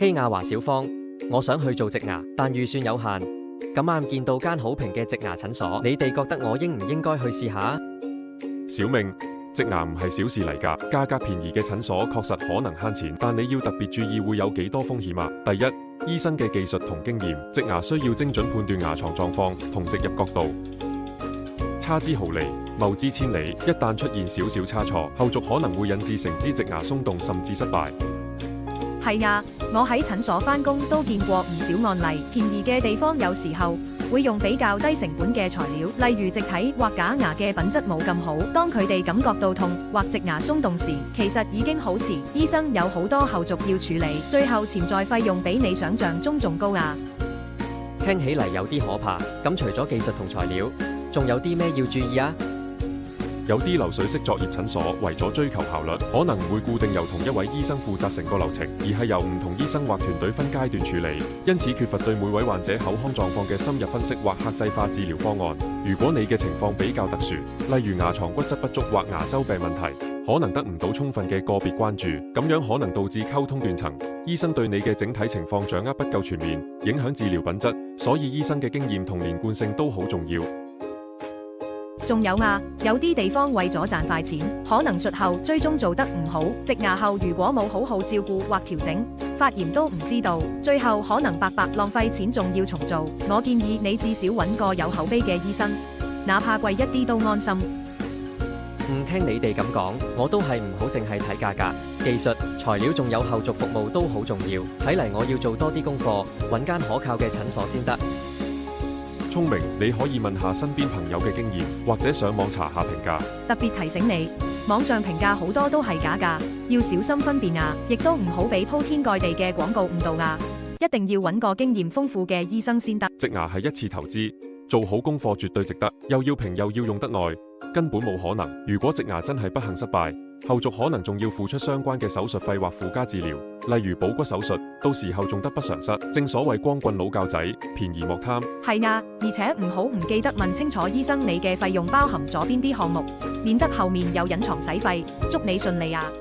希亞華小芳，我想去做植牙，但預算有限。咁啱見到間好評嘅植牙診所，你哋覺得我應唔應該去試下？小明，植牙唔係小事嚟㗎，價格便宜嘅診所確實可能慳錢，但你要特別注意會有幾多風險啊。第一，醫生嘅技術同經驗，植牙需要精準判斷牙床狀況同植入角度，差之毫厘，謬之千里。一旦出現少少差錯，後續可能會引致成支植牙鬆動甚至失敗。係啊，我喺診所返工都見過唔少案例，便宜嘅地方有時候會用比較低成本嘅材料，例如植體或假牙嘅品質冇咁好。當佢哋感覺到痛或植牙鬆動時，其實已經好遲，醫生有好多後續要處理，最後潛在費用比你想象中仲高啊！聽起嚟有啲可怕。咁除咗技術同材料，仲有啲咩要注意啊？有啲流水式作業診所為咗追求效率，可能唔會固定由同一位醫生負責成個流程，而係由唔同醫生或團隊分階段處理，因此缺乏對每位患者口腔狀況嘅深入分析或客製化治療方案。如果你嘅情況比較特殊，例如牙床骨質不足或牙周病問題，可能得唔到充分嘅個別關注，咁樣可能導致溝通斷層，醫生對你嘅整體情況掌握不夠全面，影響治療品質。所以醫生嘅經驗同連貫性都好重要。仲有啊，有啲地方為咗賺快錢，可能術後追蹤做得唔好，植牙後如果冇好好照顧或調整，發炎都唔知道，最後可能白白浪費錢，仲要重做。我建議你至少揾個有口碑嘅醫生，哪怕貴一啲都安心。聽你哋咁講，我都係唔好淨係睇價格，技術、材料仲有後續服務都好重要。睇嚟我要做多啲功課，揾間可靠嘅診所先得。聰明，你可以問下身邊朋友嘅經驗，或者上網查下評價。特別提醒你，網上評價好多都係假㗎，要小心分辨啊！亦都唔好俾鋪天蓋地嘅廣告誤導啊！一定要揾個經驗豐富嘅醫生先得。植牙係一次投資，做好功課絕對值得，又要平又要用得耐，根本冇可能。如果植牙真係不幸失敗，後續可能仲要付出相關嘅手術費或附加治療，例如補骨手術，到時候仲得不償失。正所謂光棍老教仔，便宜莫貪。係啊，而且唔好唔記得問清楚醫生你嘅費用包含咗邊啲項目，免得後面有隱藏使費。祝你順利啊！